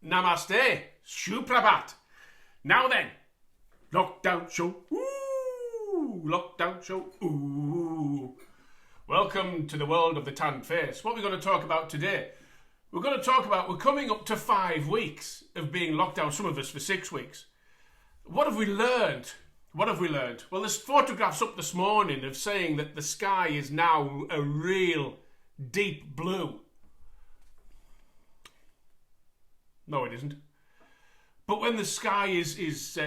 Namaste. Suprabhat. Now then, lockdown show. Ooh, lockdown show. Ooh. Welcome to the world of the tanned face. What we're going to talk about today, we're coming up to 5 weeks of being locked down, some of us for 6 weeks. What have we learned? Well, there's photographs up this morning of saying that the sky is now a real deep blue. No, it isn't. But when the sky is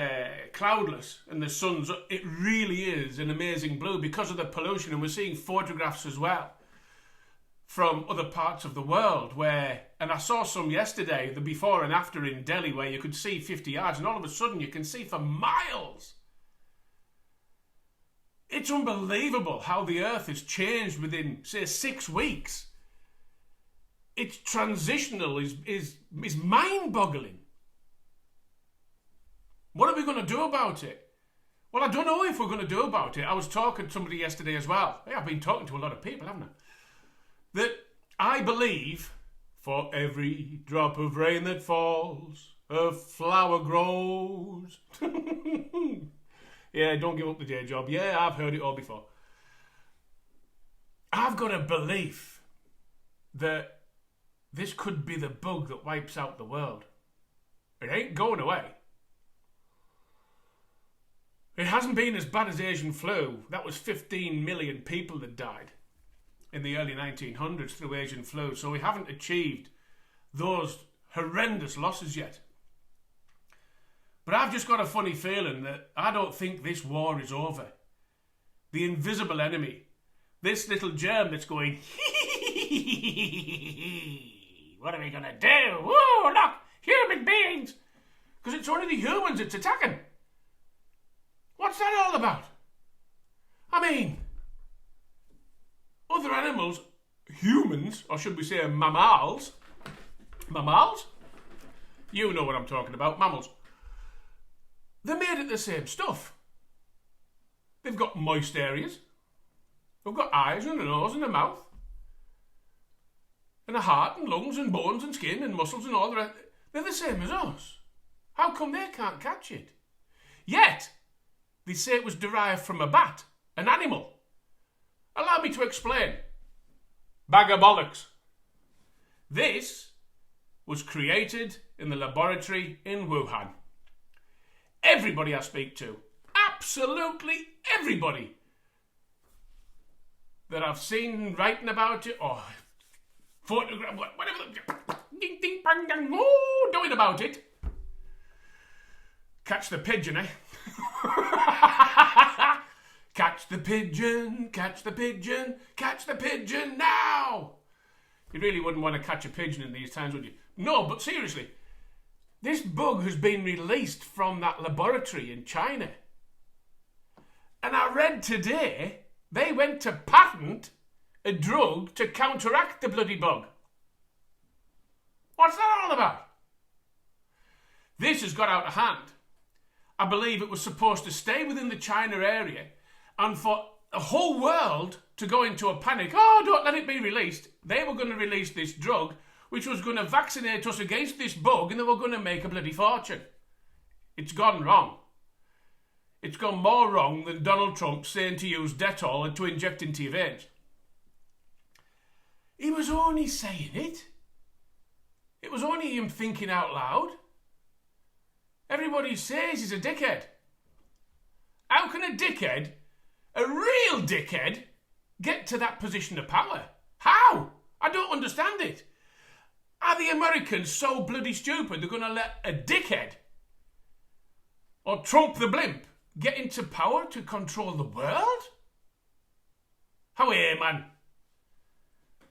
cloudless and the sun's up, it really is an amazing blue because of the pollution. And we're seeing photographs as well from other parts of the world where, and I saw some yesterday, the before and after in Delhi, where you could see 50 yards and all of a sudden you can see for miles. It's unbelievable how the earth has changed within, say, 6 weeks. It's transitional is mind-boggling. What are we going to do about it? Well, I don't know if we're going to do about it. I was talking to somebody yesterday as well. I've been talking to a lot of people, haven't I? That I believe for every drop of rain that falls, a flower grows. Yeah, don't give up the day job. Yeah, I've heard it all before. I've got a belief that this could be the bug that wipes out the world. It ain't going away. It hasn't been as bad as Asian flu. That was 15 million people that died in the early 1900s through Asian flu. So we haven't achieved those horrendous losses yet. But I've just got a funny feeling that I don't think this war is over. The invisible enemy, this little germ that's going, what are we going to do? Woo, look, human beings. Because it's only the humans it's attacking. What's that all about? I mean, other animals, humans, or should we say mammals? Mammals? You know what I'm talking about, mammals. They're made of the same stuff. They've got moist areas. They've got eyes and a nose and a mouth. And a heart and lungs and bones and skin and muscles and all the rest. They're the same as us. How come they can't catch it? Yet, they say it was derived from a bat, an animal. Allow me to explain. Bag of bollocks. This was created in the laboratory in Wuhan. Everybody I speak to, absolutely everybody that I've seen writing about it or photograph, whatever, ding, ding, bang, dang, oh, doing about it. Catch the pigeon, eh? Catch the pigeon, catch the pigeon, catch the pigeon now! You really wouldn't want to catch a pigeon in these times, would you? No, but seriously, this bug has been released from that laboratory in China. And I read today they went to patent a drug to counteract the bloody bug. What's that all about? This has got out of hand. I believe it was supposed to stay within the China area and for the whole world to go into a panic. Oh, don't let it be released. They were going to release this drug which was going to vaccinate us against this bug and they were going to make a bloody fortune. It's gone wrong. It's gone more wrong than Donald Trump saying to use Dettol and to inject into your veins. He was only saying it. It was only him thinking out loud. Everybody says he's a dickhead. How can a dickhead, a real dickhead, get to that position of power? How? I don't understand it. Are the Americans so bloody stupid they're going to let a dickhead or Trump the blimp get into power to control the world? How are you, man?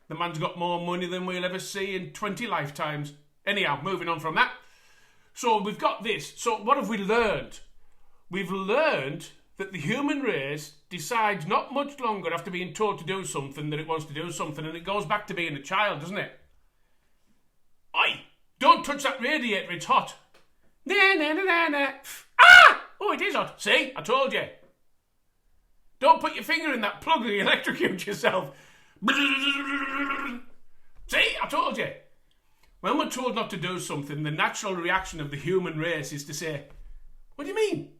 The man's got more money than we'll ever see in 20 lifetimes. Anyhow, moving on from that. So we've got this. So what have we learned? We've learned that the human race decides not much longer after being told to do something that it wants to do something, and it goes back to being a child, doesn't it? Oi! Don't touch that radiator, it's hot. Nah, nah, nah, nah, nah. Ah! Oh, it is hot. See? I told you. Don't put your finger in that plug and you electrocute yourself. See? I told you. When we're told not to do something, the natural reaction of the human race is to say, what do you mean?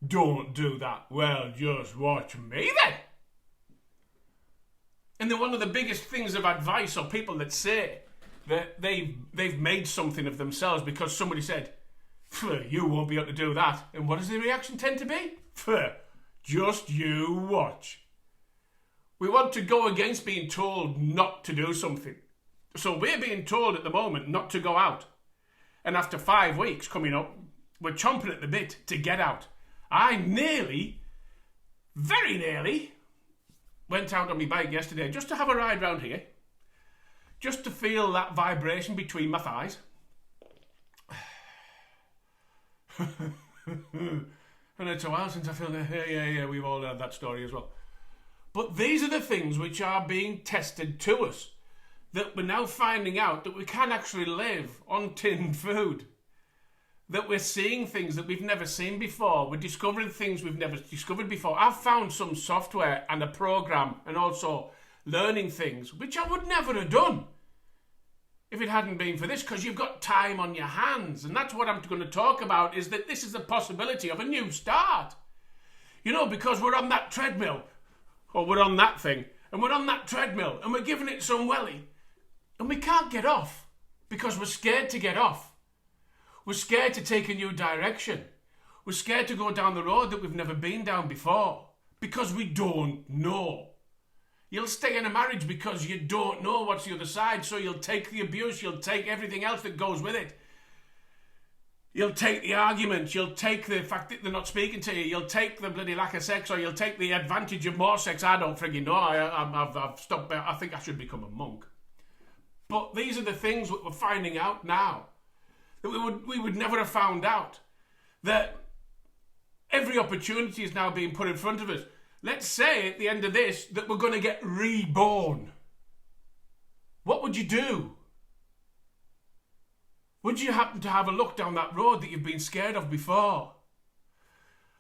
Don't do that. Well, just watch me then. And then one of the biggest things of advice, or people that say that they've made something of themselves because somebody said, you won't be able to do that. And what does the reaction tend to be? Just you watch. We want to go against being told not to do something. So we're being told at the moment not to go out. And after 5 weeks coming up, we're chomping at the bit to get out. I very nearly, went out on my bike yesterday just to have a ride round here. Just to feel that vibration between my thighs. And it's a while since I feel that, yeah, we've all heard that story as well. But these are the things which are being tested to us, that we're now finding out that we can actually live on tinned food, that we're seeing things that we've never seen before, we're discovering things we've never discovered before. I've found some software and a program and also learning things which I would never have done if it hadn't been for this, because you've got time on your hands. And that's what I'm going to talk about, is that this is the possibility of a new start. You know, because we're on that treadmill, or we're on that thing, and we're on that treadmill, and we're giving it some welly, and we can't get off, because we're scared to get off. We're scared to take a new direction. We're scared to go down the road that we've never been down before, because we don't know. You'll stay in a marriage because you don't know what's the other side, so you'll take the abuse, you'll take everything else that goes with it. You'll take the arguments, you'll take the fact that they're not speaking to you, you'll take the bloody lack of sex, or you'll take the advantage of more sex. I don't frigging know. I've stopped. I think I should become a monk. But these are the things that we're finding out now, that we would never have found out. That every opportunity is now being put in front of us. Let's say at the end of this that we're going to get reborn. What would you do? Would you happen to have a look down that road that you've been scared of before?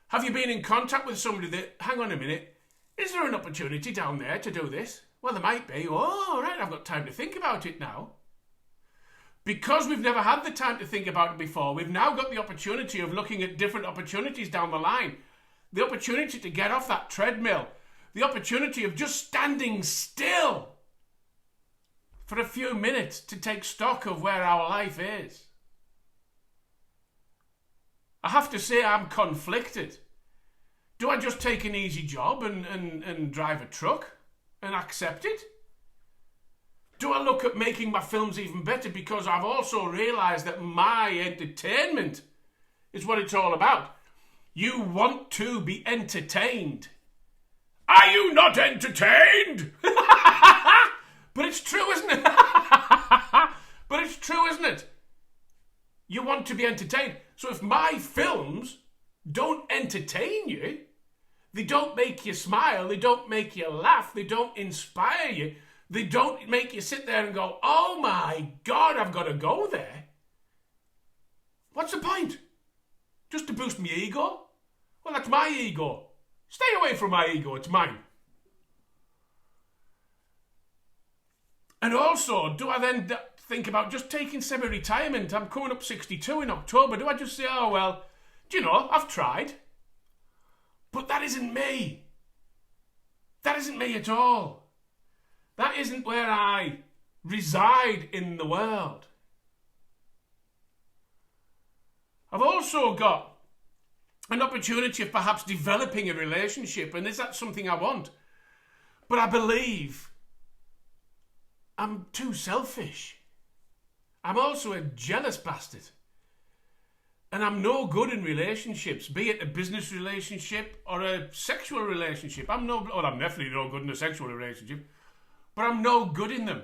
Have you been in contact with somebody that, hang on a minute, is there an opportunity down there to do this? Well, there might be. Oh, right, I've got time to think about it now. Because we've never had the time to think about it before, we've now got the opportunity of looking at different opportunities down the line. The opportunity to get off that treadmill. The opportunity of just standing still for a few minutes to take stock of where our life is. I have to say I'm conflicted. Do I just take an easy job and drive a truck and accept it? Do I look at making my films even better, because I've also realised that my entertainment is what it's all about. You want to be entertained. Are you not entertained? But it's true, isn't it? But it's true, isn't it? You want to be entertained. So if my films don't entertain you, they don't make you smile, they don't make you laugh, they don't inspire you, they don't make you sit there and go, oh my God, I've got to go there. What's the point? Just to boost my ego? Well, that's my ego. Stay away from my ego, it's mine. And also, do I then think about just taking semi-retirement? I'm coming up 62 in October. Do I just say, oh, well, do you know, I've tried. But that isn't me. That isn't me at all. That isn't where I reside in the world. I've also got an opportunity of perhaps developing a relationship, and is that something I want? But I believe I'm too selfish. I'm also a jealous bastard. And I'm no good in relationships, be it a business relationship or a sexual relationship. I'm definitely no good in a sexual relationship, but I'm no good in them.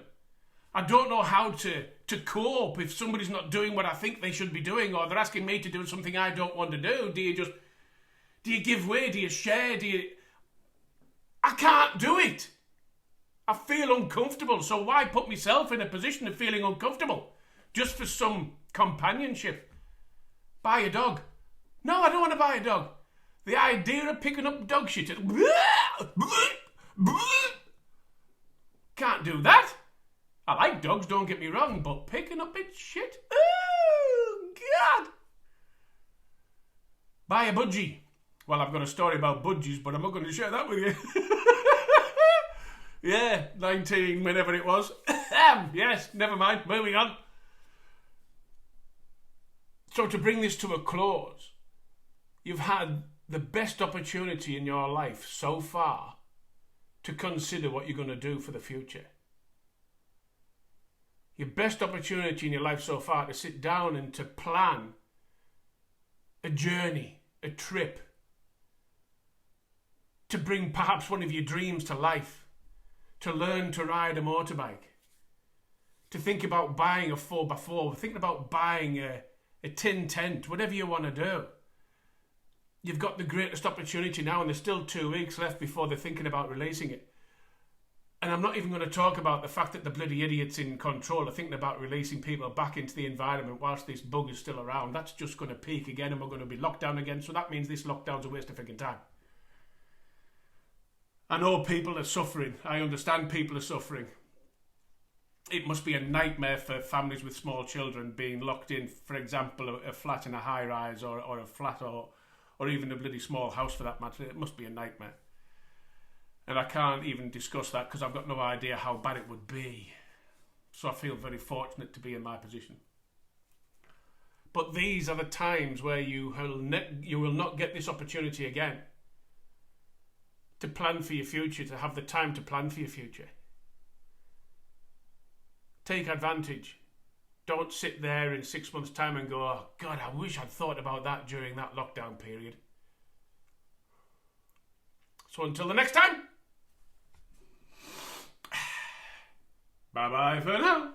I don't know how to cope if somebody's not doing what I think they should be doing, or they're asking me to do something I don't want to do. Do you give way? Do you share? I can't do it. I feel uncomfortable, so why put myself in a position of feeling uncomfortable just for some companionship? Buy a dog. No, I don't want to buy a dog. The idea of picking up dog shit, can't do that. I like dogs, don't get me wrong, but picking up its shit? Oh, God! Buy a budgie. Well, I've got a story about budgies, but I'm not going to share that with you. Yeah, 19, whenever it was. Yes, never mind, moving on. So to bring this to a close, you've had the best opportunity in your life so far to consider what you're going to do for the future. Your best opportunity in your life so far to sit down and to plan a journey, a trip, to bring perhaps one of your dreams to life, to learn to ride a motorbike, to think about buying a 4x4, thinking about buying a tin tent, whatever you want to do. You've got the greatest opportunity now, and there's still 2 weeks left before they're thinking about releasing it. And I'm not even going to talk about the fact that the bloody idiots in control are thinking about releasing people back into the environment whilst this bug is still around. That's just going to peak again, and we're going to be locked down again. So that means this lockdown's a waste of freaking time. I know people are suffering. I understand people are suffering. It must be a nightmare for families with small children being locked in, for example, a flat in a high-rise or a flat or even a bloody small house for that matter. It must be a nightmare. And I can't even discuss that because I've got no idea how bad it would be. So I feel very fortunate to be in my position. But these are the times where you will not get this opportunity again to plan for your future, to have the time to plan for your future. Take advantage. Don't sit there in 6 months' time and go, oh, God, I wish I'd thought about that during that lockdown period. So until the next time, bye-bye for now.